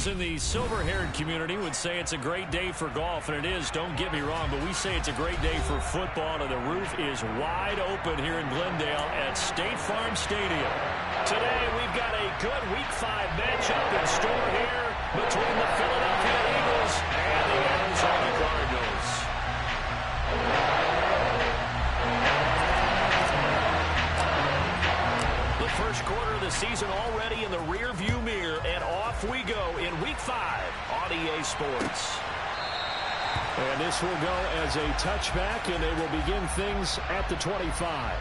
Those in the silver-haired community would say it's a great day for golf, and it is, don't get me wrong, but we say it's a great day for football, and the roof is wide open here in Glendale at State Farm Stadium. Today, we've got a good Week 5 matchup in store here between the Philadelphia Eagles and the Arizona Cardinals. The first quarter of the season already in the rear-view mirror, and off we go in Week 5 on EA Sports. And this will go as a touchback, and they will begin things at the 25.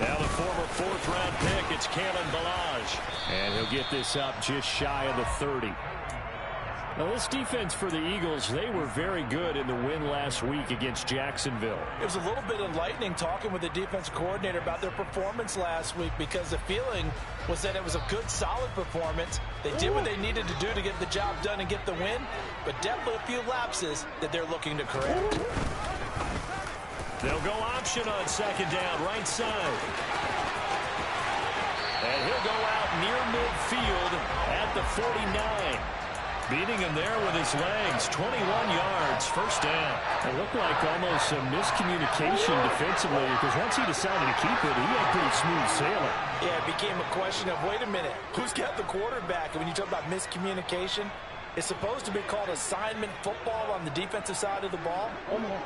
Now the former fourth-round pick, it's Kalen Ballage. And he'll get this up just shy of the 30. Now this defense for the Eagles, they were very good in the win last week against Jacksonville. It was a little bit enlightening talking with the defense coordinator about their performance last week, because the feeling was that it was a good, solid performance. They did what they needed to do to get the job done and get the win, but definitely a few lapses that they're looking to correct. They'll go option on second down, right side. And he'll go out near midfield at the 49. Beating him there with his legs, 21 yards, first down. It looked like almost some miscommunication defensively, because once he decided to keep it, he had pretty smooth sailing. Yeah, it became a question of, wait a minute, who's got the quarterback? And when you talk about miscommunication, it's supposed to be called assignment football on the defensive side of the ball,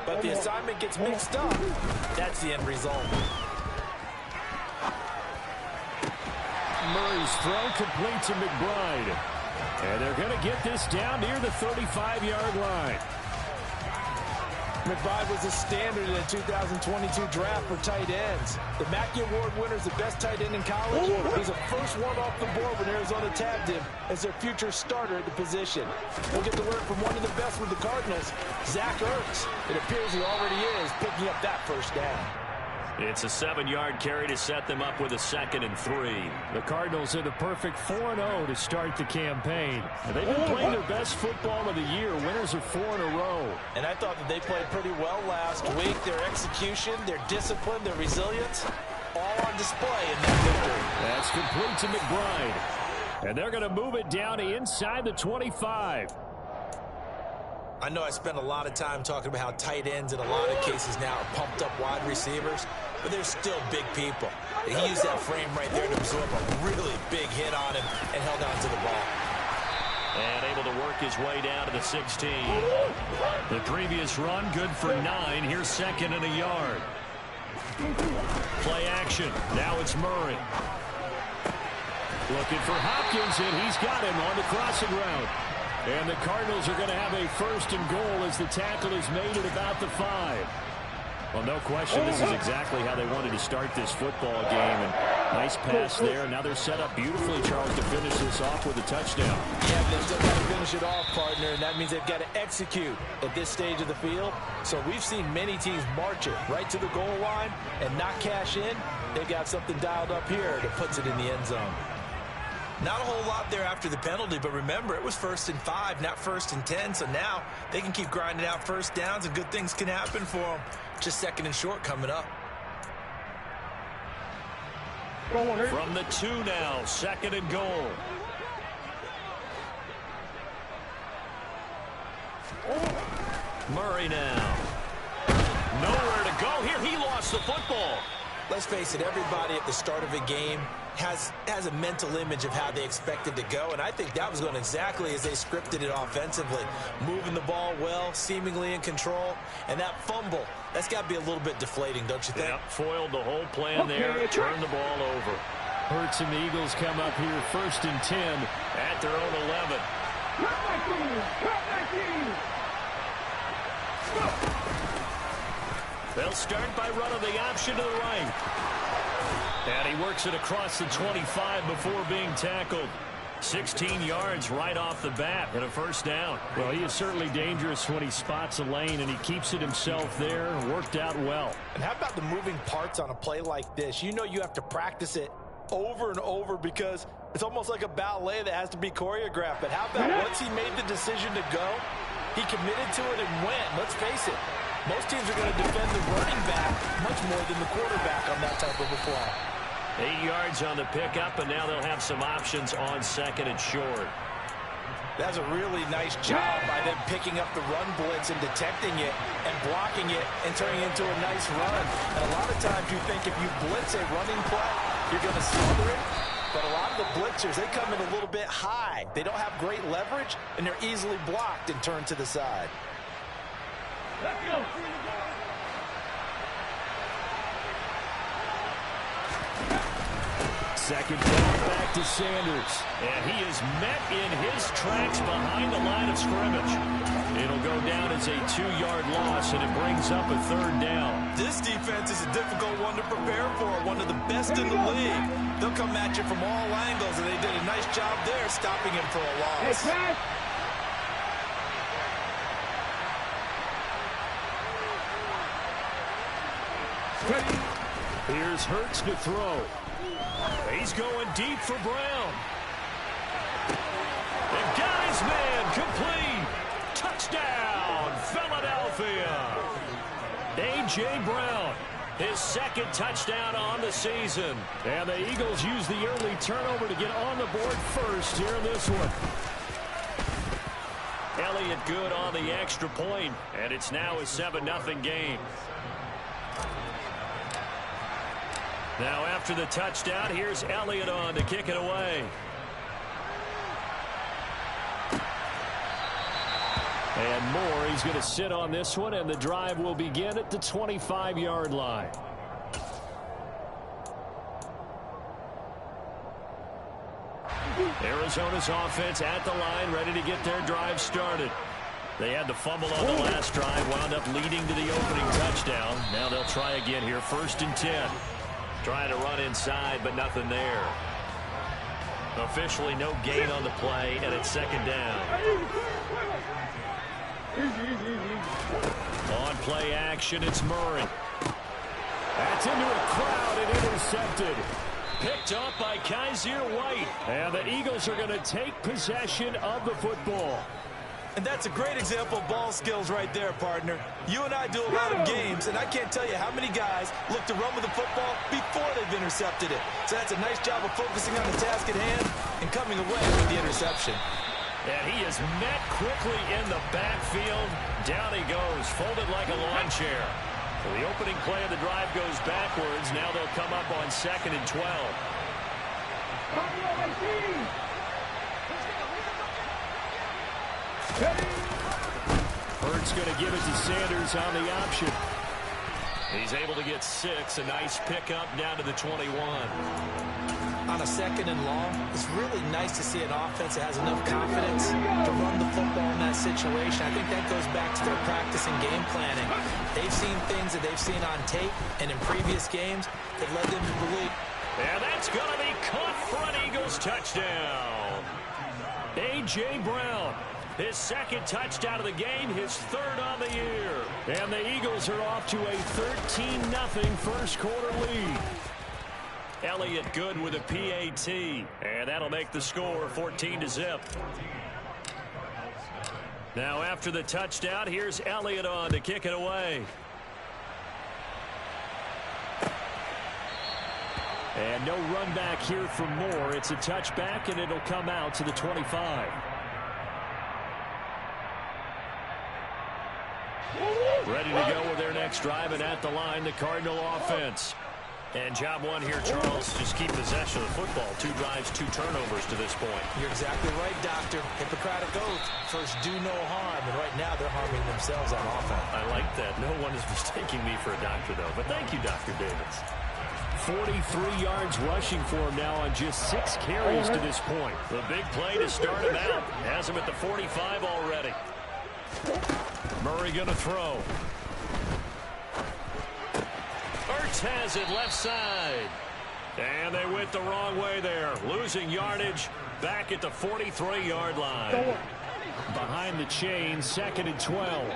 but the assignment gets mixed up. That's the end result. Murray's throw complete to McBride. And they're going to get this down near the 35-yard line. McBride was a standard in the 2022 draft for tight ends. The Mackey Award winner is the best tight end in college. He's the first one off the board when Arizona tabbed him as their future starter at the position. We'll get to learn from one of the best with the Cardinals, Zach Ertz. It appears he already is picking up that first down. It's a 7-yard carry to set them up with a 2nd and 3. The Cardinals are the perfect 4-0 to start the campaign. They've been playing their best football of the year. Winners are 4 in a row. And I thought that they played pretty well last week. Their execution, their discipline, their resilience, all on display in that victory. That's complete to McBride. And they're going to move it down to inside the 25. I know I spent a lot of time talking about how tight ends in a lot of cases now are pumped up wide receivers, but they're still big people. And he used that frame right there to absorb a really big hit on him and held on to the ball. And able to work his way down to the 16. The previous run, good for 9. Here's 2nd and a yard. Play action. Now it's Murray. Looking for Hopkins, and he's got him on the crossing route. And the Cardinals are going to have a 1st and goal as the tackle is made at about the 5. Well, no question, this is exactly how they wanted to start this football game. And nice pass there. Now they're set up beautifully, Charles, to finish this off with a touchdown. Yeah, but they've still got to finish it off, partner, and that means they've got to execute at this stage of the field. So we've seen many teams march it right to the goal line and not cash in. They've got something dialed up here that puts it in the end zone. Not a whole lot there after the penalty, but remember, it was 1st and 5, not 1st and 10, so now they can keep grinding out first downs and good things can happen for them. Just 2nd and short coming up. From the 2 now, 2nd and goal. Murray now. Nowhere to go here. He lost the football. Let's face it, everybody at the start of a game has a mental image of how they expect it to go, and I think that was going exactly as they scripted it offensively. Moving the ball well, seemingly in control, and that fumble, that's got to be a little bit deflating, don't you think? Yep, foiled the whole plan there, turned the ball over. Hurts and the Eagles come up here 1st and 10 at their own 11. They'll start by running the option to the right. And he works it across the 25 before being tackled. 16 yards right off the bat and a 1st down. Well, he is certainly dangerous when he spots a lane, and he keeps it himself there. Worked out well. And how about the moving parts on a play like this? You know you have to practice it over and over because it's almost like a ballet that has to be choreographed. But how about once he made the decision to go, he committed to it and went. Let's face it, most teams are going to defend the running back much more than the quarterback on that type of a play. 8 yards on the pickup, and now they'll have some options on second and short. That's a really nice job by them picking up the run blitz and detecting it and blocking it and turning it into a nice run. And a lot of times you think if you blitz a running play, you're going to smother it. But a lot of the blitzers, they come in a little bit high. They don't have great leverage, and they're easily blocked and turned to the side. Let's go. Second down back to Sanders. And he is met in his tracks behind the line of scrimmage. It'll go down as a 2-yard loss, and it brings up a third down. This defense is a difficult one to prepare for, one of the best in the league. They'll come at you from all angles, and they did a nice job there stopping him for a loss. Here's Hurts to throw. He's going deep for Brown. The guy's man complete. Touchdown, Philadelphia. A.J. Brown, his second touchdown on the season. And the Eagles use the early turnover to get on the board first here in this one. Elliott good on the extra point, and it's now a 7-0 game. Now after the touchdown, here's Elliott on to kick it away. And Moore, he's going to sit on this one, and the drive will begin at the 25-yard line. Arizona's offense at the line, ready to get their drive started. They had the fumble on the last drive, wound up leading to the opening touchdown. Now they'll try again here, 1st and 10. Trying to run inside, but nothing there. Officially no gain on the play, and it's 2nd down. On play action, it's Murray. That's into a crowd and intercepted. Picked up by Kaiser White. And the Eagles are going to take possession of the football. And that's a great example of ball skills right there, partner. You and I do a lot of games, and I can't tell you how many guys look to run with the football before they've intercepted it. So that's a nice job of focusing on the task at hand and coming away with the interception. And he is met quickly in the backfield. Down he goes, folded like a lawn chair. So the opening play of the drive goes backwards. Now they'll come up on 2nd and 12. Hurts going to give it to Sanders on the option. He's able to get 6. A nice pickup down to the 21. On a 2nd and long, it's really nice to see an offense that has enough confidence to run the football in that situation. I think that goes back to their practice and game planning. They've seen things that they've seen on tape and in previous games that led them to believe. And that's going to be caught for an Eagles touchdown. A.J. Brown, his 2nd touchdown of the game, his 3rd on the year. And the Eagles are off to a 13-0 first quarter lead. Elliott good with a PAT, and that'll make the score 14-0. Now after the touchdown, here's Elliott on to kick it away. And no run back here for Moore. It's a touchback, and it'll come out to the 25. Ready to go with their next drive, and at the line, the Cardinal offense. And job one here, Charles, just keep possession of the football. 2 drives, 2 turnovers to this point. You're exactly right, Doctor. Hippocratic oath. First, do no harm. And right now, they're harming themselves on offense. I like that. No one is mistaking me for a doctor, though. But thank you, Dr. Davis. 43 yards rushing for him now on just 6 carries to this point. The big play to start him out. Has him at the 45 already. Murray going to throw. Hurts has it left side. And they went the wrong way there. Losing yardage back at the 43-yard line. Behind the chain, 2nd and 12.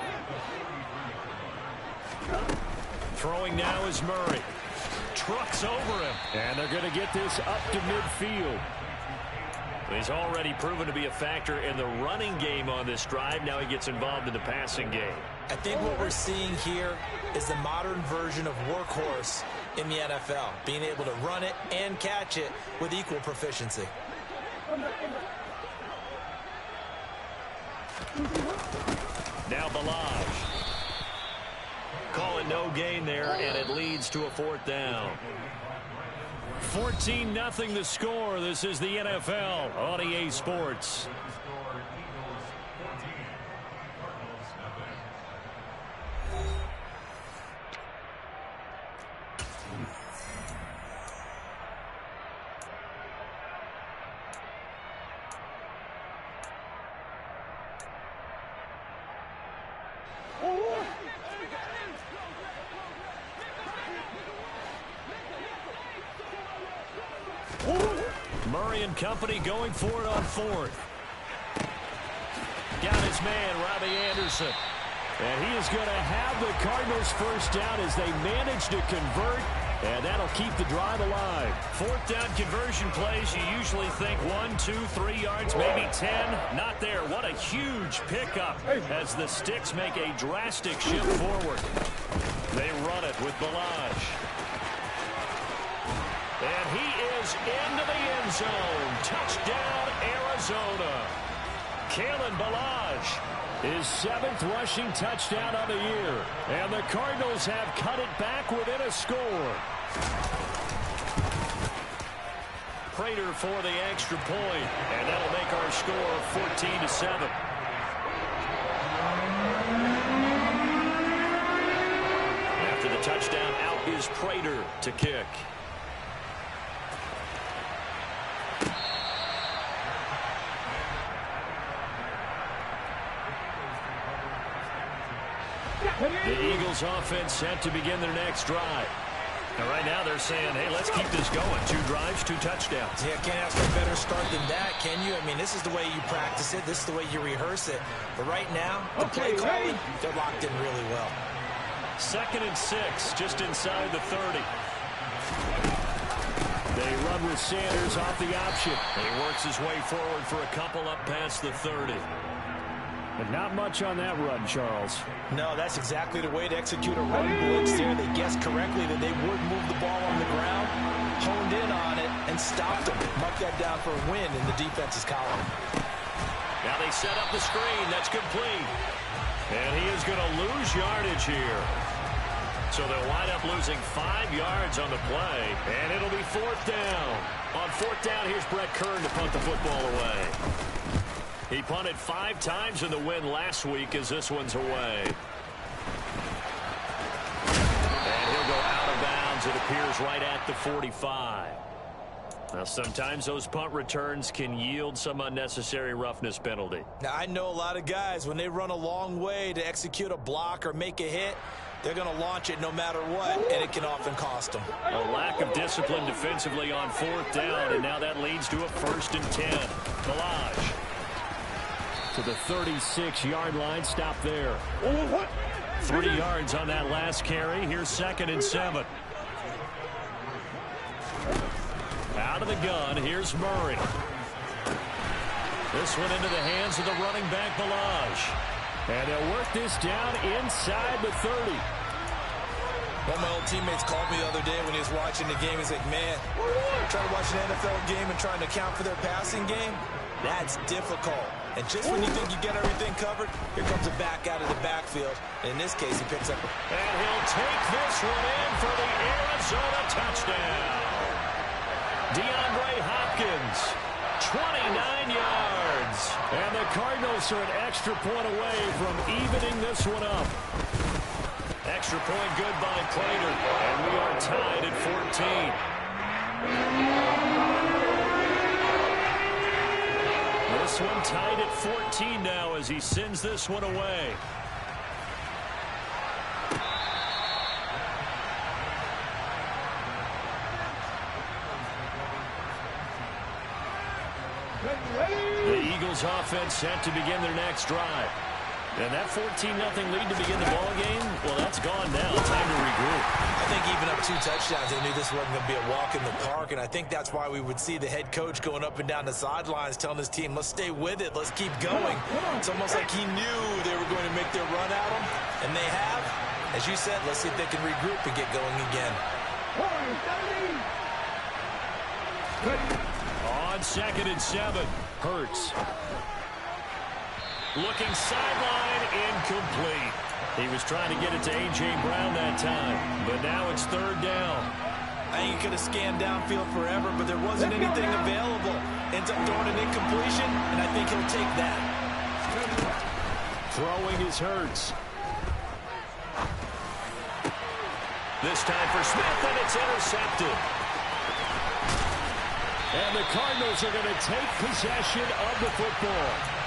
Throwing now is Murray. Trucks over him. And they're going to get this up to midfield. He's already proven to be a factor in the running game on this drive. Now he gets involved in the passing game. I think what we're seeing here is the modern version of workhorse in the NFL, being able to run it and catch it with equal proficiency. Now Balaj. Call it no gain there, and it leads to a 4th down. 14-0 the score. This is the NFL on EA Sports. Murray and company going for it on 4th. Got his man, Robbie Anderson. And he is going to have the Cardinals first down as they manage to convert, and that'll keep the drive alive. 4th down conversion plays, you usually think 1, 2, 3 yards, maybe 10. Not there. What a huge pickup as the Sticks make a drastic shift forward. They run it with Balaj. And he is into the end zone. Touchdown, Arizona. Kalen Balaj, his 7th rushing touchdown of the year. And the Cardinals have cut it back within a score. Prater for the extra point, and that'll make our score 14-7. After the touchdown, out is Prater to kick. The Eagles offense set to begin their next drive. And right now they're saying, hey, let's keep this going. 2 drives, 2 touchdowns. Yeah, can't ask for a better start than that, can you? I mean, this is the way you practice it. This is the way you rehearse it. But right now, the play calling, they're locked in really well. 2nd and 6, just inside the 30. They run with Sanders off the option. And he works his way forward for a couple up past the 30. But not much on that run, Charles. No, that's exactly the way to execute a run blitz there. They guessed correctly that they would move the ball on the ground, honed in on it, and stopped them. Mark that down for a win in the defense's column. Now they set up the screen. That's complete. And he is going to lose yardage here. So they'll wind up losing 5 yards on the play, and it'll be 4th down. On 4th down, here's Brett Kern to punt the football away. He punted 5 times in the win last week as this one's away. And he'll go out of bounds, it appears, right at the 45. Now, sometimes those punt returns can yield some unnecessary roughness penalty. Now, I know a lot of guys, when they run a long way to execute a block or make a hit, they're going to launch it no matter what, and it can often cost them. A lack of discipline defensively on 4th down, and now that leads to a 1st and 10. Balaj. To the 36-yard line, stop there. 3 yards on that last carry. Here's 2nd and 7. Out of the gun, here's Murray. This one into the hands of the running back, Balaj. And they'll work this down inside the 30. One of my old teammates called me the other day when he was watching the game. He's like, man, trying to watch an NFL game and trying to account for their passing game, that's difficult. And just when you think you get everything covered, here comes a back out of the backfield. And in this case, he picks up. And he'll take this one in for the Arizona touchdown. DeAndre Hopkins, 29 yards. And the Cardinals are an extra point away from evening this one up. Extra point good by Prater. And we are tied at 14. This one tied at 14 now as he sends this one away. The Eagles offense set to begin their next drive. And that 14-0 lead to begin the ball game, well, that's gone now. Time to regroup. I think even up 2 touchdowns, they knew this wasn't going to be a walk in the park, and I think that's why we would see the head coach going up and down the sidelines telling his team, let's stay with it, let's keep going. It's almost like he knew they were going to make their run at him, and they have. As you said, let's see if they can regroup and get going again. On 2nd and 7, Hurts. Looking sideline, incomplete. He was trying to get it to A.J. Brown that time, but now it's 3rd down. I think he could have scanned downfield forever, but there wasn't anything available. Ends up throwing an incompletion, and I think he'll take that. Throwing is Hurts. This time for Smith, and it's intercepted. And the Cardinals are going to take possession of the football.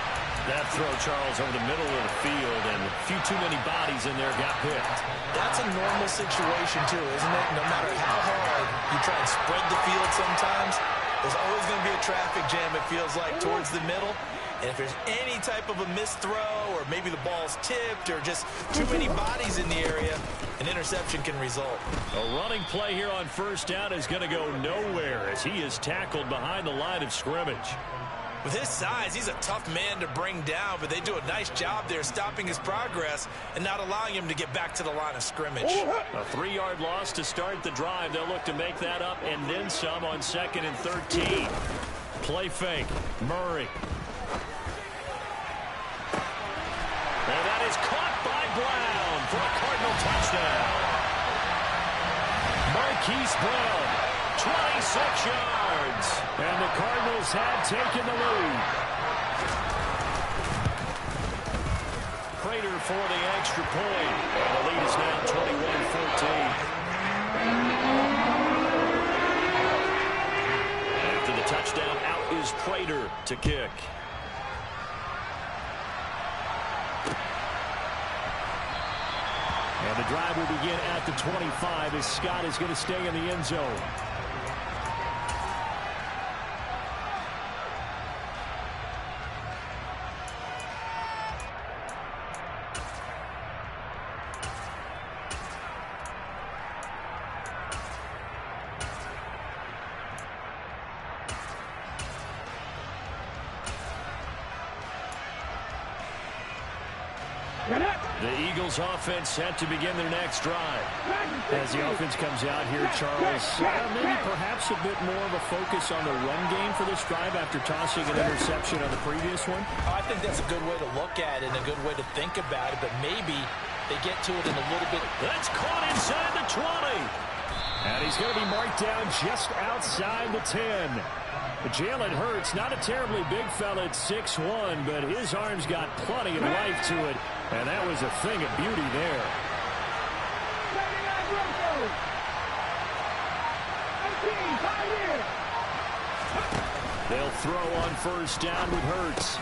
That throw, Charles, over the middle of the field, and a few too many bodies in there got picked. That's a normal situation, too, isn't it? No matter how hard you try and spread the field sometimes, there's always going to be a traffic jam, it feels like, towards the middle. And if there's any type of a missed throw, or maybe the ball's tipped, or just too many bodies in the area, an interception can result. A running play here on 1st down is going to go nowhere as he is tackled behind the line of scrimmage. With his size, he's a tough man to bring down, but they do a nice job there stopping his progress and not allowing him to get back to the line of scrimmage. A 3-yard loss to start the drive. They'll look to make that up and then some on 2nd and 13. Play fake. Murray. And that is caught by Brown for a Cardinal touchdown. Marquise Brown, 26 yards. And the Cardinals have taken the lead. Prater for the extra point. And the lead is now 21-14. After the touchdown, out is Prater to kick. And the drive will begin at the 25 as Scott is going to stay in the end zone. The Eagles offense set to begin their next drive. As the offense comes out here, Charles, maybe perhaps a bit more of a focus on the run game for this drive after tossing an interception on the previous one. I think that's a good way to look at it and a good way to think about it, but maybe they get to it in a little bit. That's caught inside the 20. And he's going to be marked down just outside the 10. Jalen Hurts, not a terribly big fella at 6'1", but his arms got plenty of life to it, and that was a thing of beauty there. They'll throw on 1st down with Hurts.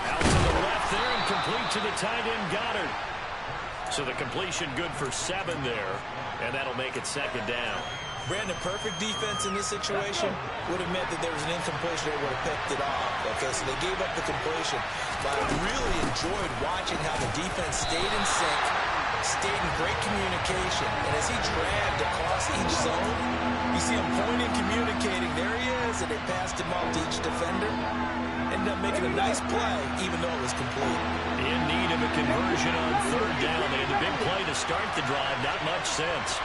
Out to the left there and complete to the tight end Gotw. So the completion good for 7 there, and that'll make it 2nd down. Brandon, perfect defense in this situation would have meant that there was an incompletion. They would have picked it off. Okay, so they gave up the completion. But I really enjoyed watching how the defense stayed in sync, stayed in great communication. And as he dragged across each zone, you see him pointing, communicating. There he is, and they passed him off to each defender. Ended up making a nice play, even though it was complete. In need of a conversion on 3rd down. They had the big play to start the drive. Not much sense.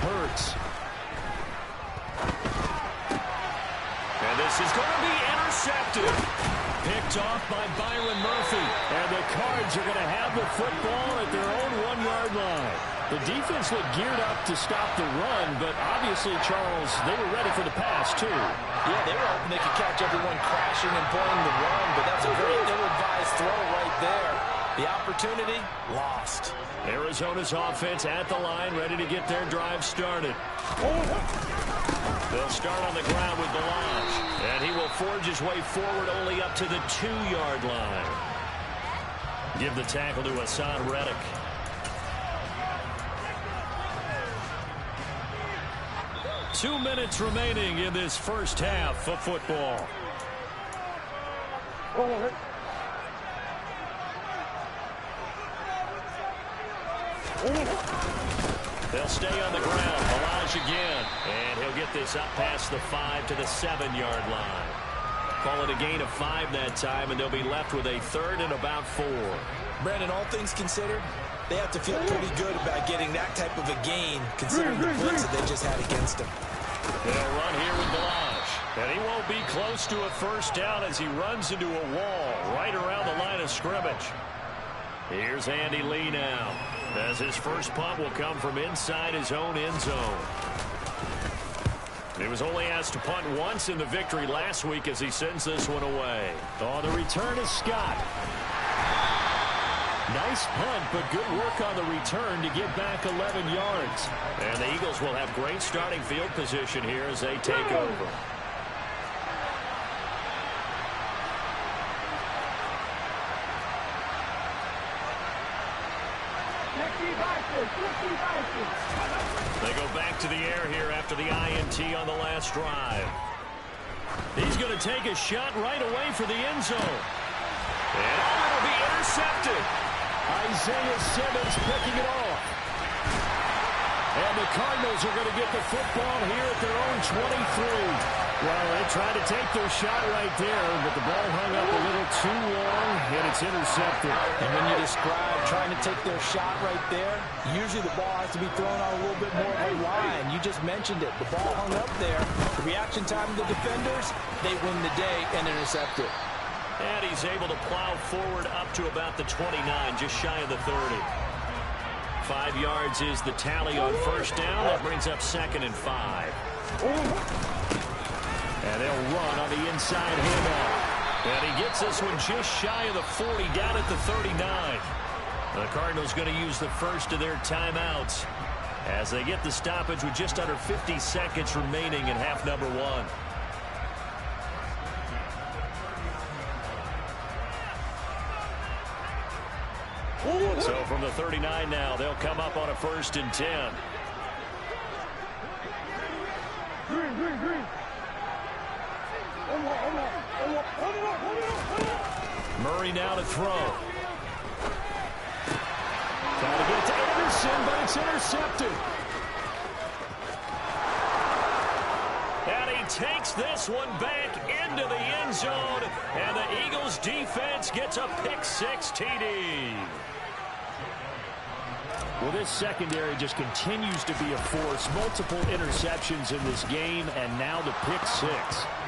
Hurts. And this is going to be intercepted. Picked off by Byron Murphy. And the Cards are going to have the football at their own 1-yard line. The defense looked geared up to stop the run, but obviously, Charles, they were ready for the pass, too. Yeah, they were hoping they could catch everyone crashing and playing the run, but that's a great ill-advised throw right there. The opportunity, lost. Arizona's offense at the line, ready to get their drive started. They'll start on the ground with Balazs, and he will forge his way forward only up to the 2-yard line. Give the tackle to Hassan Reddick. 2 minutes remaining in this first half of football. They'll stay on the ground. Balaj again. And he'll get this up past the 5 to the 7-yard line. Call it a gain of 5 that time, and they'll be left with a 3rd and about 4. Brandon, all things considered, they have to feel pretty good about getting that type of a gain, considering the blitz that they just had against them. They'll run here with Balaj. And he won't be close to a first down as he runs into a wall right around the line of scrimmage. Here's Andy Lee now, as his first punt will come from inside his own end zone. He was only asked to punt once in the victory last week as he sends this one away. Oh, the return is Scott. Nice punt, but good work on the return to get back 11 yards. And the Eagles will have great starting field position here as they take over. They go back to the air here after the INT on the last drive. He's going to take a shot right away for the end zone. And it'll be intercepted. Isaiah Simmons picking it off. And the Cardinals are going to get the football here at their own 23. Well, they tried to take their shot right there, but the ball hung up a little too long, and it's intercepted. And when you describe trying to take their shot right there, usually the ball has to be thrown on a little bit more of a line. You just mentioned it. The ball hung up there. The reaction time of the defenders, they win the day and intercept it. And he's able to plow forward up to about the 29, just shy of the 30. 5 yards is the tally on first down. That brings up 2nd and 5. And they'll run on the inside handoff. And he gets this one just shy of the 40, down at the 39. The Cardinals going to use the first of their timeouts as they get the stoppage with just under 50 seconds remaining in half number 1. So from the 39 now, they'll come up on a 1st and 10. Murray now to throw. Trying to get it to Anderson, but it's intercepted. And he takes this one back into the end zone, and the Eagles defense gets a pick-6 TD. Well, this secondary just continues to be a force. Multiple interceptions in this game, and now the pick-6.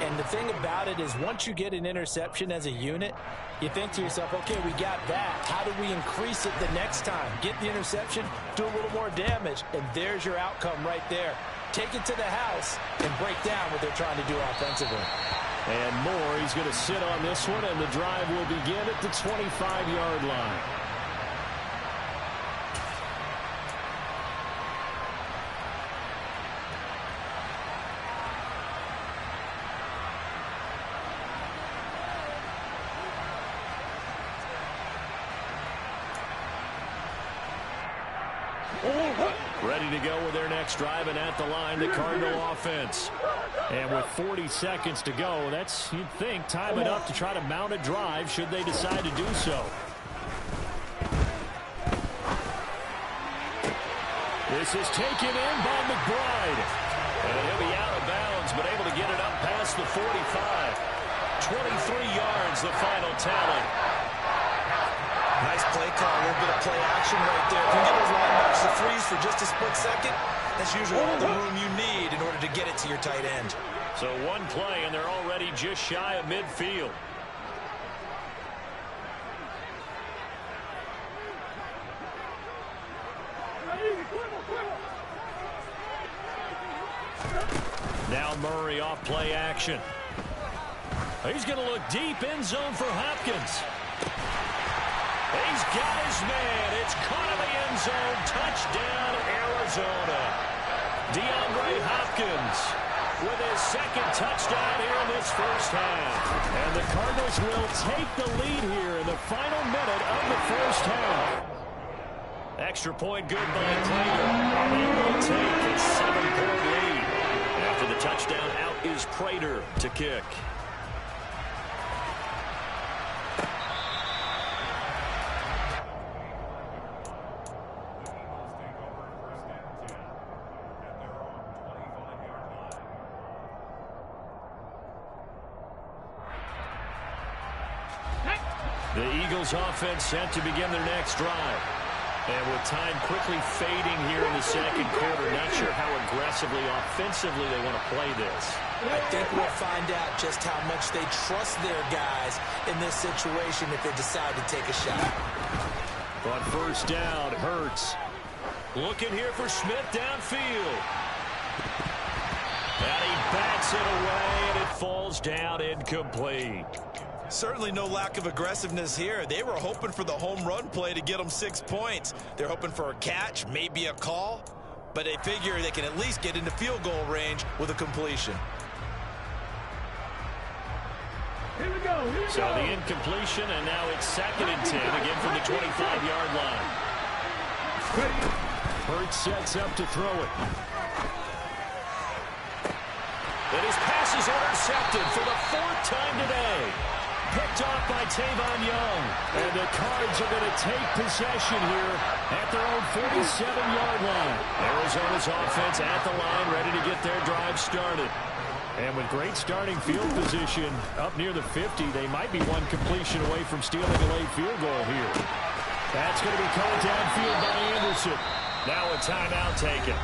And the thing about it is once you get an interception as a unit, you think to yourself, okay, we got that. How do we increase it the next time? Get the interception, do a little more damage, and there's your outcome right there. Take it to the house and break down what they're trying to do offensively. And more, he's going to sit on this one, and the drive will begin at the 25-yard line. Ready to go with their next drive, and at the line, the Cardinal offense. And with 40 seconds to go, that's, you'd think, time enough to try to mount a drive should they decide to do so. This is taken in by McBride. And he'll be out of bounds, but able to get it up past the 45. 23 yards, the final tally. Nice play call, a little bit of play action right there. If you get those linebackers to freeze for just a split second, that's usually all the room you need in order to get it to your tight end. So one play, and they're already just shy of midfield. Now Murray off play action. He's going to look deep end zone for Hopkins. He's got his man. It's caught in the end zone. Touchdown, Arizona. DeAndre Hopkins with his 2nd touchdown here in this first half. And the Cardinals will take the lead here in the final minute of the first half. Extra point good by Taylor. They will take a 7-point lead. to kick. The Eagles offense set to begin their next drive. And with time quickly fading here in the second quarter, not sure how aggressively, offensively they want to play this. I think we'll find out just how much they trust their guys in this situation if they decide to take a shot. On first down, Hurts. Looking here for Smith downfield. And he bats it away, and it falls down incomplete. Certainly no lack of aggressiveness here. They were hoping for the home run play to get them 6 points. They're hoping for a catch, maybe a call, but they figure they can at least get into field goal range with a completion. Here we go. So the incompletion, and now it's 2nd and 10, again from the 25-yard line. Hurts sets up to throw it. And his pass is intercepted for the 4th time today. Picked off by Tavon Young. And the Cards are going to take possession here at their own 47-yard line. Arizona's offense at the line, ready to get their drive started. And with great starting field position up near the 50, they might be one completion away from stealing a late field goal here. That's going to be called downfield by Anderson. Now a timeout taken.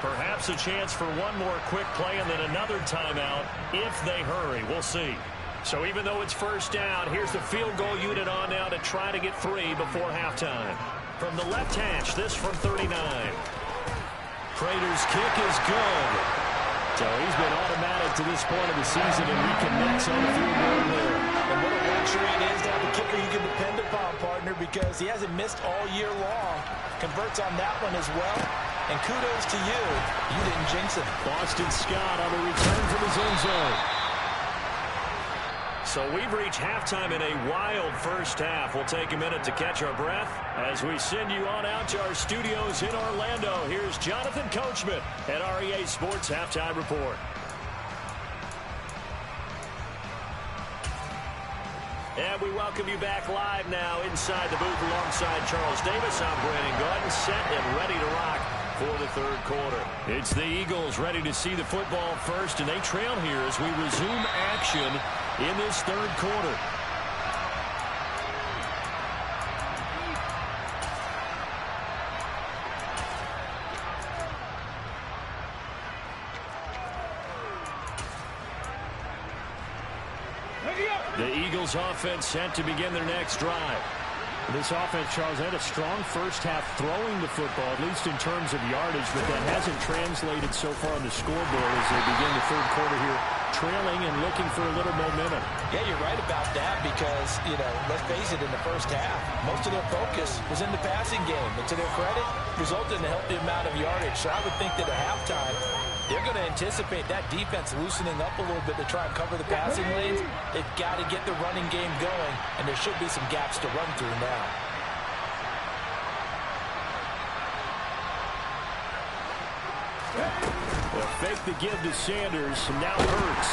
Perhaps a chance for one more quick play and then another timeout if they hurry. We'll see. So even though it's first down, here's the field goal unit on now to try to get 3 before halftime. From the left hash, this from 39. Prater's kick is good. So he's been automatic to this point of the season, and he connects on the field goal there. And what a luxury it is to have a kicker you can depend upon, partner, because he hasn't missed all year long. Converts on that one as well. And kudos to you. You didn't jinx it. Boston Scott on the return from his own zone. So we've reached halftime in a wild first half. We'll take a minute to catch our breath as we send you on out to our studios in Orlando. Here's Jonathan Coachman at REA Sports Halftime Report. And we welcome you back live now inside the booth alongside Charles Davis. I'm Brandon Gordon, set and ready to rock for the third quarter. It's the Eagles ready to see the football first, and they trail here as we resume action in this third quarter. The Eagles offense set to begin their next drive. This offense, Charles, had a strong first half throwing the football, at least in terms of yardage, but that hasn't translated so far on the scoreboard as they begin the third quarter here, trailing and looking for a little momentum. Yeah, you're right about that because, let's face it, in the first half, most of their focus was in the passing game. And to their credit, resulted in a healthy amount of yardage. So I would think that at halftime, they're going to anticipate that defense loosening up a little bit to try and cover the passing lanes. They've got to get the running game going, and there should be some gaps to run through now. Well, fake the give to Sanders, and now Hurts.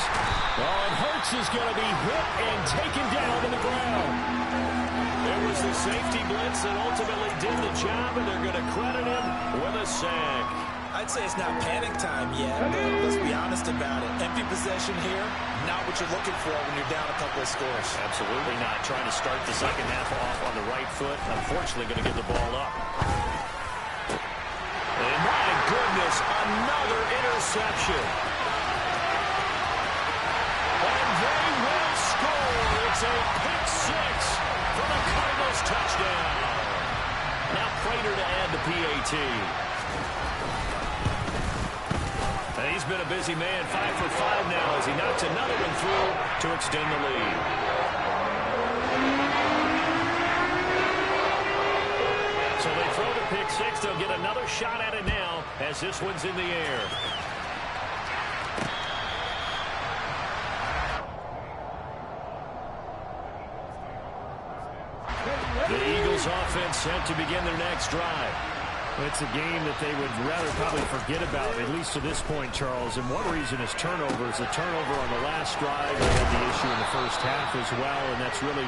Oh, and Hurts is going to be hit and taken down to the ground. It was the safety blitz that ultimately did the job, and they're going to credit him with a sack. I'd say it's not panic time yet, but let's be honest about it. Empty possession here, not what you're looking for when you're down a couple of scores. Absolutely not. Trying to start the second half off on the right foot. Unfortunately, going to get the ball up. And my goodness, another interception. And they will score. It's a pick six for the Cardinals touchdown. Now Prater to add the PAT. He's been a busy man, 5 for 5 now as he knocks another one through to extend the lead. So they throw the pick six. They'll get another shot at it now as this one's in the air. The Eagles offense set to begin their next drive. It's a game that they would rather probably forget about, at least to this point, Charles. And one reason is turnovers. A turnover on the last drive. They had the issue in the first half as well, and that's really...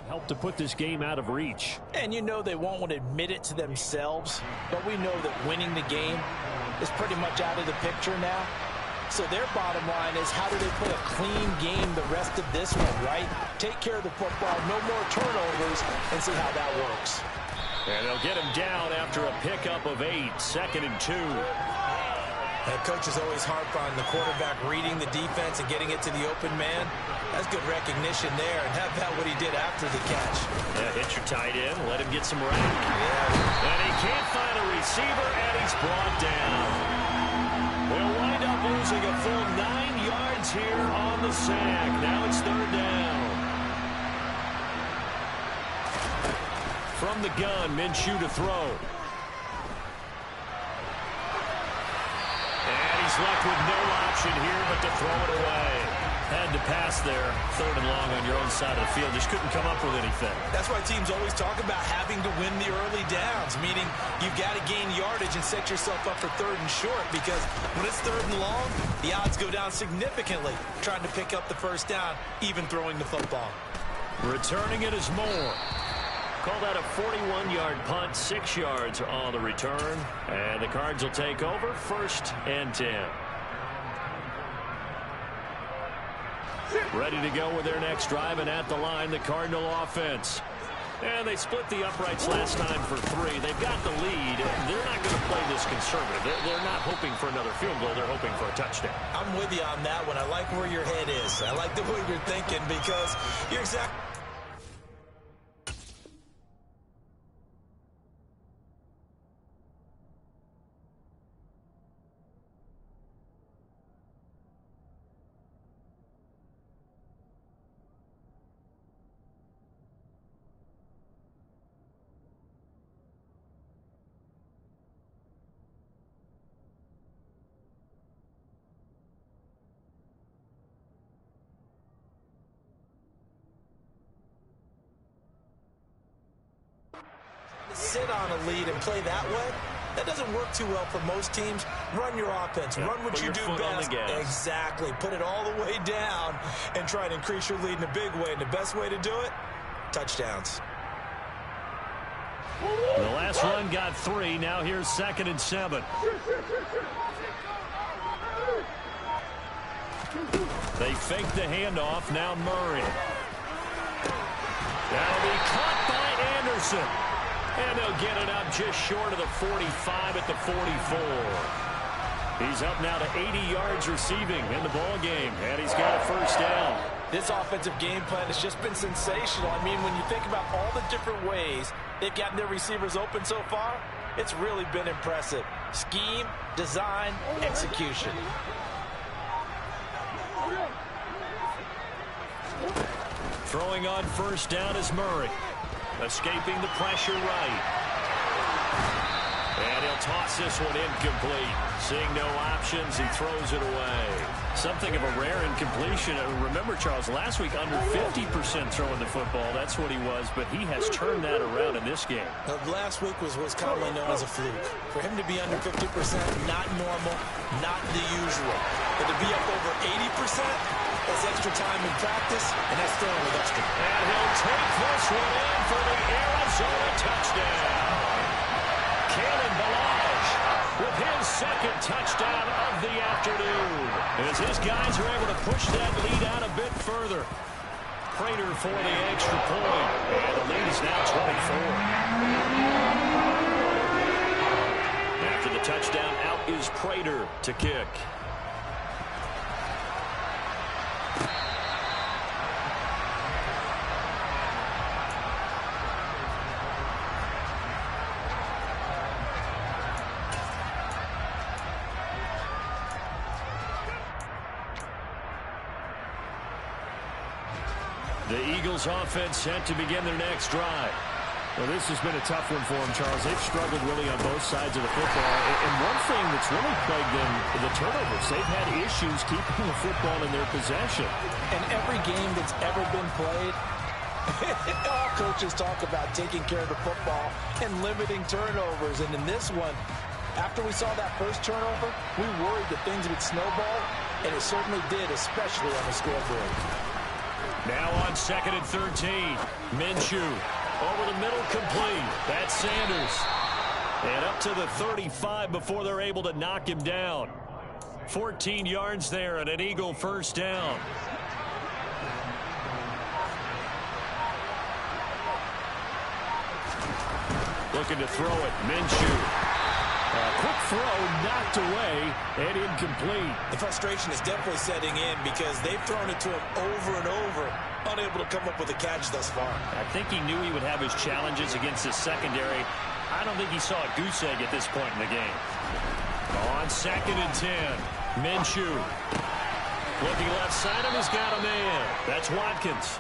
help to put this game out of reach. And you know they won't want to admit it to themselves, but we know that winning the game is pretty much out of the picture now. So their bottom line is, how do they play a clean game the rest of this one, right? Take care of the football, no more turnovers, and see how that works. And they'll get him down after a pickup of 8, 2nd and 2. And coaches always harp on the quarterback reading the defense and getting it to the open man. That's good recognition there, and have that what he did after the catch. Yeah, hit your tight end, let him get some rack. Yeah. And he can't find a receiver, and he's brought down. They'll wind up losing a full 9 yards here on the sack. Now it's 3rd down. From the gun, Minshew to throw. He's left with no option here but to throw it away. Had to pass there, 3rd and long on your own side of the field. Just couldn't come up with anything. That's why teams always talk about having to win the early downs, meaning you've got to gain yardage and set yourself up for 3rd and short, because when it's 3rd and long, the odds go down significantly trying to pick up the 1st down, even throwing the football. Returning it is Moore. Called out a 41-yard punt, 6 yards on the return. And the Cards will take over, 1st and 10. Ready to go with their next drive, and at the line, the Cardinal offense. And they split the uprights last time for 3. They've got the lead. They're not going to play this conservative. They're not hoping for another field goal. They're hoping for a touchdown. I'm with you on that one. I like where your head is. I like the way you're thinking, because you're exactly... sit on a lead and play that way, that doesn't work too well for most teams. Run your offense. Yeah, run what you do best. Exactly. Put it all the way down and try to increase your lead in a big way. And the best way to do it, touchdowns. The last run got 3. Now here's 2nd and 7. They fake the handoff. Now Murray. That'll be caught by Anderson. And they'll get it up just short of the 45 at the 44. He's up now to 80 yards receiving in the ball game, and he's got a 1st down. This offensive game plan has just been sensational. I mean, when you think about all the different ways they've gotten their receivers open so far, it's really been impressive. Scheme, design, execution. Throwing on 1st down is Murray. Escaping the pressure right. And he'll toss this one incomplete. Seeing no options, he throws it away. Something of a rare incompletion. Remember, Charles, last week under 50% throwing the football. That's what he was, but he has turned that around in this game. Now, last week was what's commonly known as a fluke. For him to be under 50%, not normal, not the usual. But to be up over 80%, that's extra time in practice, and that's throwing with extra. And he'll take this one in for the Arizona touchdown. Kalen Ballage with his 2nd touchdown of the afternoon, as his guys are able to push that lead out a bit further. Prater for the extra point, and the lead is now 24. After the touchdown, out is Prater to kick. The Eagles offense set to begin their next drive. Well, this has been a tough one for them, Charles. They've struggled really on both sides of the football. And one thing that's really plagued them, the turnovers. They've had issues keeping the football in their possession. And every game that's ever been played, all coaches talk about taking care of the football and limiting turnovers. And in this one, after we saw that first turnover, we worried that things would snowball, and it certainly did, especially on the scoreboard. Now on 2nd and 13, Minshew. Over the middle, complete. That's Sanders. And up to the 35 before they're able to knock him down. 14 yards there and an Eagle first down. Looking to throw it. Minshew. Quick throw, knocked away, and incomplete. The frustration is definitely setting in because they've thrown it to him over and over, unable to come up with a catch thus far. I think he knew he would have his challenges against his secondary. I don't think he saw a goose egg at this point in the game. On 2nd and 10, Minshew. Looking left side of him, he's got a man. That's Watkins.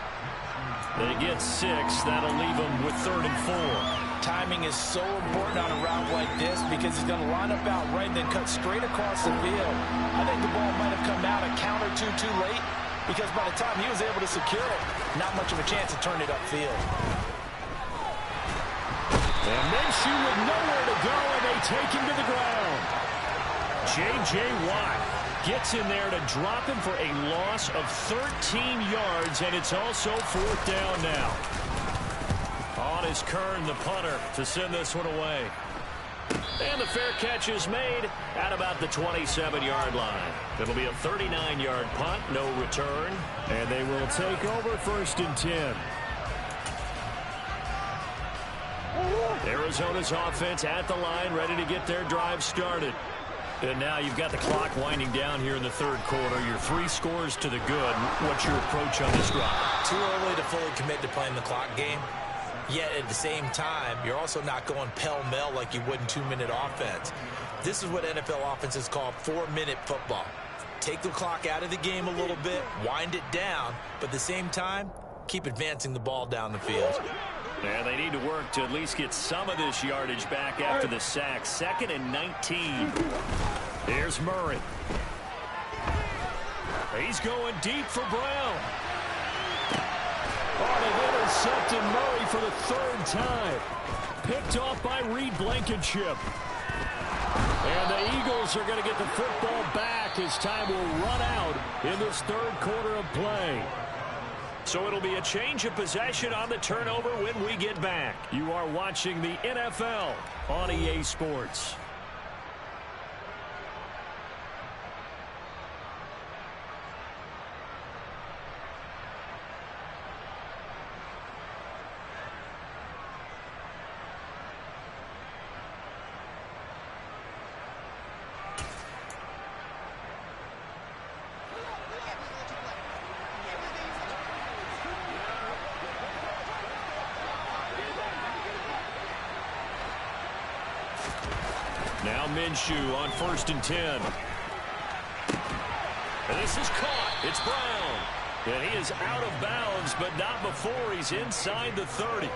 They get 6. That'll leave them with 3rd and 4. Timing is so important on a route like this because he's going to line up out right and then cut straight across the field. I think the ball might have come out a count or two too late because by the time he was able to secure it, not much of a chance to turn it upfield. And Minshew with nowhere to go, and they take him to the ground. J.J. Watt gets in there to drop him for a loss of 13 yards, and it's also 4th down now. On is Kern, the punter, to send this one away. And the fair catch is made at about the 27-yard line. It'll be a 39-yard punt, no return. And they will take over 1st and 10. Arizona's offense at the line, ready to get their drive started. And now you've got the clock winding down here in the 3rd quarter. You're 3 scores to the good. What's your approach on this drive? Too early to fully commit to playing the clock game. Yet at the same time, you're also not going pell-mell like you would in 2-minute offense. This is what NFL offenses call 4-minute football. Take the clock out of the game a little bit, wind it down, but at the same time, keep advancing the ball down the field. And they need to work to at least get some of this yardage back after the sack. 2nd and 19. Here's Murray. He's going deep for Brown. Oh, they've intercepted Murray for the 3rd time. Picked off by Reed Blankenship. And the Eagles are going to get the football back as time will run out in this 3rd quarter of play. So it'll be a change of possession on the turnover when we get back. You are watching the NFL on EA Sports. Now Minshew on 1st and 10. And this is caught. It's Brown. And he is out of bounds, but not before he's inside the 30.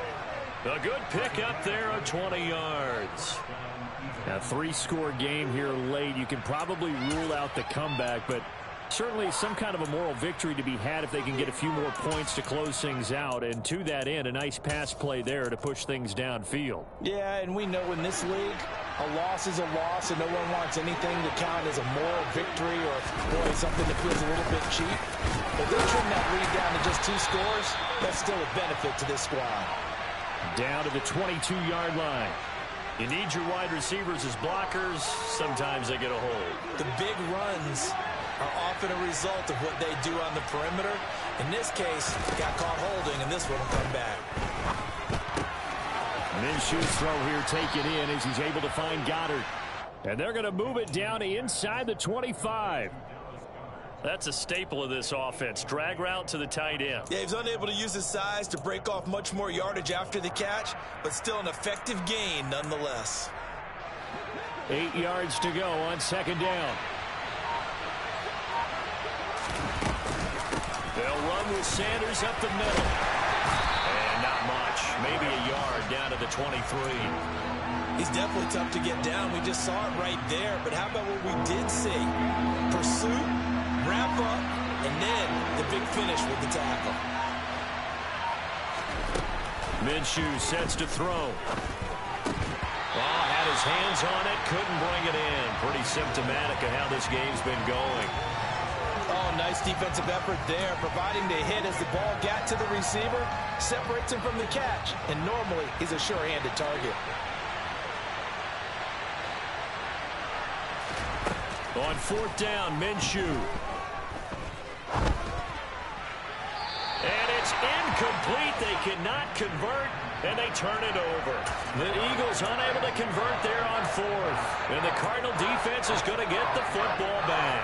A good pick up there of 20 yards. A 3-score game here late. You can probably rule out the comeback, but certainly some kind of a moral victory to be had if they can get a few more points to close things out. And to that end, a nice pass play there to push things downfield. Yeah, and we know in this league, a loss is a loss, and no one wants anything to count as a moral victory or, boy, something that feels a little bit cheap. If they trim that lead down to just 2 scores, that's still a benefit to this squad. Down to the 22-yard line. You need your wide receivers as blockers. Sometimes they get a hold. The big runs are often a result of what they do on the perimeter. In this case, got caught holding, and this one will come back. Minshew's throw here taken in as he's able to find Gotw. And they're going to move it down to inside the 25. That's a staple of this offense. Drag route to the tight end. Yeah, he's unable to use his size to break off much more yardage after the catch, but still an effective gain nonetheless. 8 yards to go on 2nd down. They'll run with Sanders up the middle. And not much. catch. Maybe a yard down to the 23. He's definitely tough to get down. We just saw it right there. But how about what we did see? Pursuit, wrap up, and then the big finish with the tackle. Minshew sets to throw. Oh, had his hands on it, couldn't bring it in. Pretty symptomatic of how this game's been going. Oh, nice defensive effort there, providing the hit as the ball got to the receiver, separates him from the catch, and normally he's a sure-handed target. On fourth down, Minshew. And it's incomplete. They cannot convert, and they turn it over. The Eagles unable to convert there on fourth. And the Cardinal defense is going to get the football back.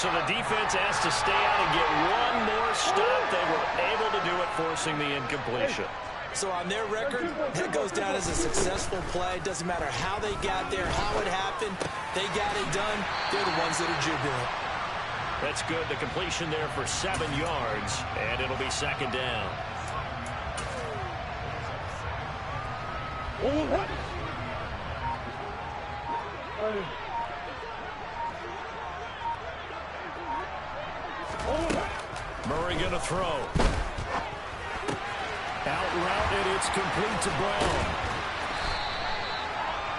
So the defense has to stay out and get one more stop. They were able to do it, forcing the incompletion. So on their record, that goes down as a successful play. Doesn't matter how they got there, how it happened. They got it done. They're the ones that are jubilant. That's good. The completion there for 7 yards, and it'll be second down. Murray going to throw. Out route, and it's complete to Brown.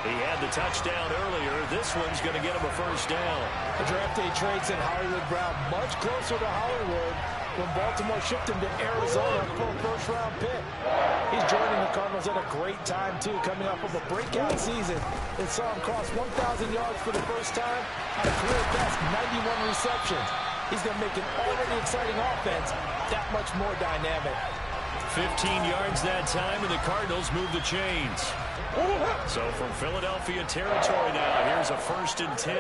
He had the touchdown earlier. This one's going to get him a first down. The draft day trade sent Hollywood Brown much closer to Hollywood when Baltimore shipped him to Arizona for a first-round pick. He's joining the Cardinals at a great time, too, coming off of a breakout season that saw him cross 1,000 yards for the first time on a career best 91 receptions. He's going to make an already exciting offense that much more dynamic. 15 yards that time, and the Cardinals move the chains. So from Philadelphia territory now, here's a 1st and 10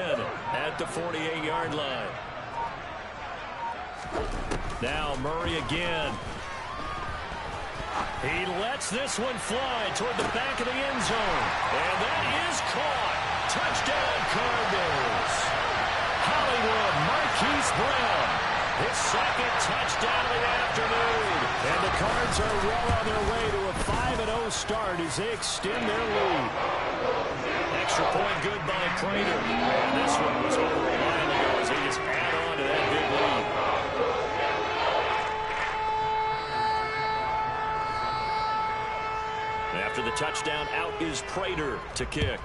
at the 48-yard line. Now Murray again. He lets this one fly toward the back of the end zone. And that is caught. Touchdown, Cardinals. Hollywood Marquise Brown. His second touchdown of the afternoon. And the Cards are well on their way to a 5-0 start as they extend their lead. Extra point good by Prater. And this one was over a while ago as they just add on to that big lead. After the touchdown, out is Prater to kick.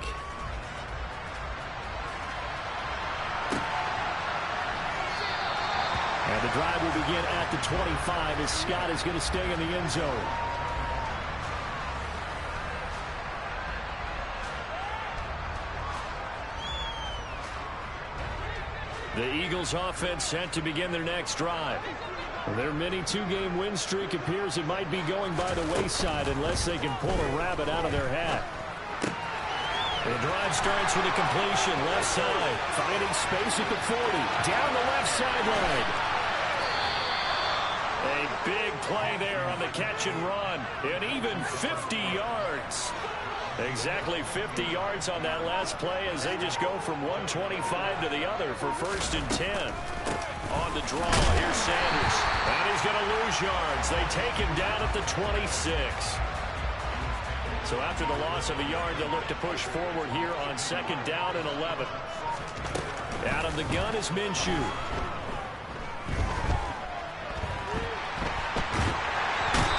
And the drive will begin at the 25 as Scott is going to stay in the end zone. The Eagles offense set to begin their next drive. Their mini two-game win streak appears it might be going by the wayside unless they can pull a rabbit out of their hat. The drive starts with a completion, left side. Finding space at the 40. Down the left sideline. A big play there on the catch and run. And even 50 yards. Exactly 50 yards on that last play as they just go from 125 to the other for 1st and 10. On the draw, here's Sanders. And he's going to lose yards. They take him down at the 26. So after the loss of a yard, they'll look to push forward here on 2nd down and 11. Out of the gun is Minshew.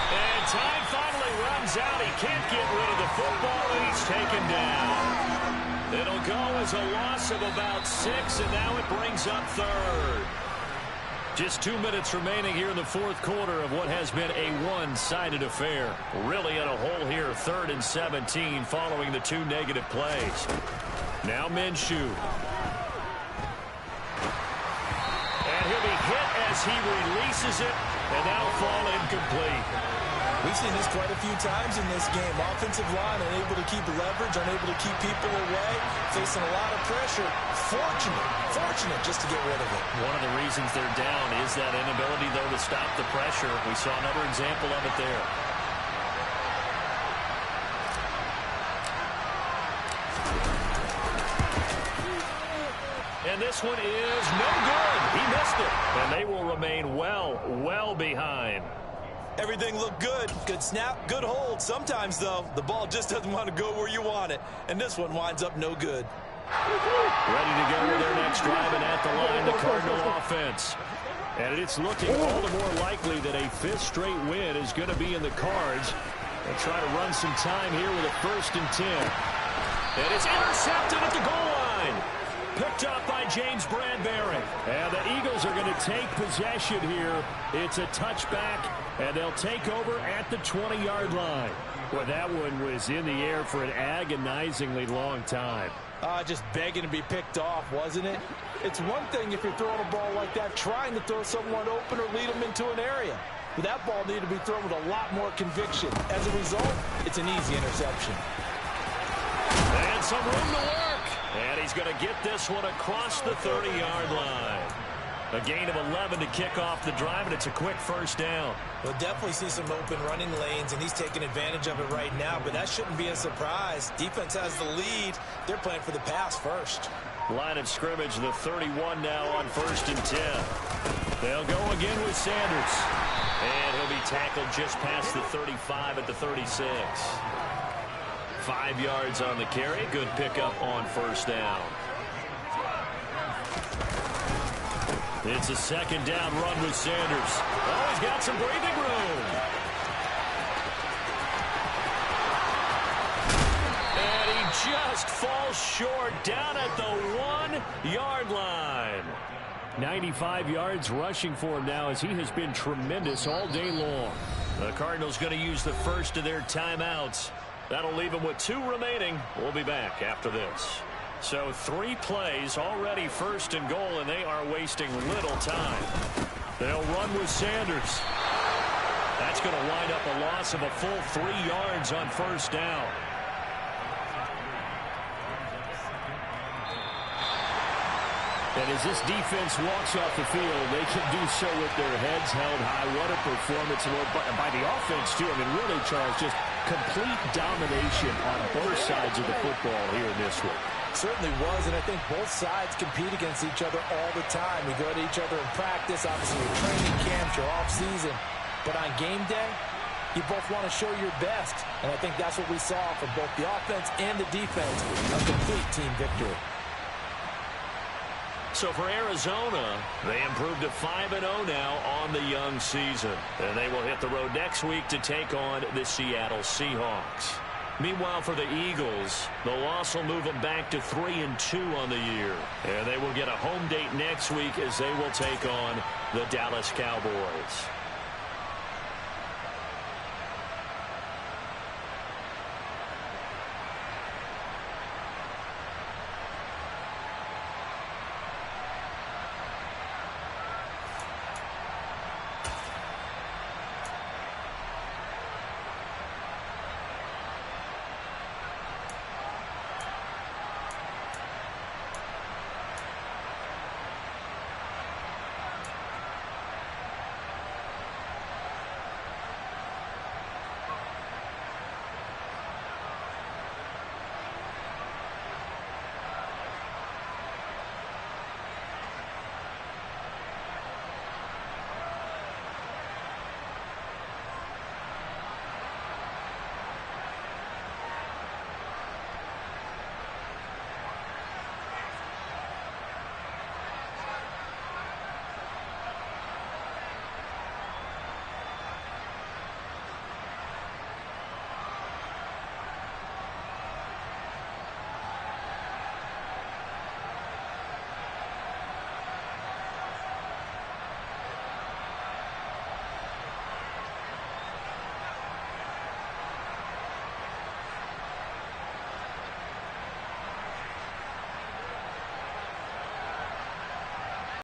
And time finally runs out. He can't get rid of the football, and he's taken down. It'll go as a loss of about 6, and now it brings up 3rd. Just 2 minutes remaining here in the 4th quarter of what has been a one-sided affair. Really in a hole here, 3rd and 17 following the 2 negative plays. Now Minshew. And he'll be hit as he releases it, and that'll fall incomplete. We've seen this quite a few times in this game. Offensive line unable to keep leverage, unable to keep people away, facing a lot of pressure. Fortunate just to get rid of it. One of the reasons they're down is that inability, though, to stop the pressure. We saw another example of it there. And this one is no good. He missed it. And they will remain well behind. Everything looked good. Good snap, good hold. Sometimes, though, the ball just doesn't want to go where you want it. And this one winds up no good. Ready to go with their next drive, and at the line, the Cardinal offense. And it's looking all the more likely that a fifth straight win is going to be in the cards. They'll try to run some time here with a 1st and 10. And it's intercepted at the goal line. Picked up by James Bradbury. And the Eagles are going to take possession here. It's a touchback, and they'll take over at the 20-yard line. Well, that one was in the air for an agonizingly long time. Just begging to be picked off, wasn't it? It's one thing if you're throwing a ball like that, trying to throw someone open or lead them into an area. But that ball needed to be thrown with a lot more conviction. As a result, it's an easy interception. And some room to work. And he's going to get this one across the 30-yard line. A gain of 11 to kick off the drive, and it's a quick 1st down. We'll definitely see some open running lanes, and he's taking advantage of it right now, but that shouldn't be a surprise. Defense has the lead. They're playing for the pass first. Line of scrimmage, the 31 now on 1st and 10. They'll go again with Sanders. And he'll be tackled just past the 35 at the 36. 5 yards on the carry. Good pickup on 1st down. It's a 2nd down run with Sanders. Oh, he's got some breathing room. And he just falls short down at the 1-yard line. 95 yards rushing for him now as he has been tremendous all day long. The Cardinals going to use the first of their timeouts. That'll leave them with 2 remaining. We'll be back after this. So 3 plays, already 1st and goal, and they are wasting little time. They'll run with Sanders. That's going to wind up a loss of a full 3 yards on 1st down. And as this defense walks off the field, they can do so with their heads held high. What a performance by the offense, too. I mean, really, Charles, just complete domination on both sides of the football here in this one. Certainly was, and I think both sides compete against each other all the time. We go to each other in practice, obviously your training camps, your off-season. But on game day, you both want to show your best. And I think that's what we saw from both the offense and the defense, a complete team victory. So for Arizona, they improved to 5-0 now on the young season. And they will hit the road next week to take on the Seattle Seahawks. Meanwhile, for the Eagles, the loss will move them back to 3-2 on the year. And they will get a home date next week as they will take on the Dallas Cowboys.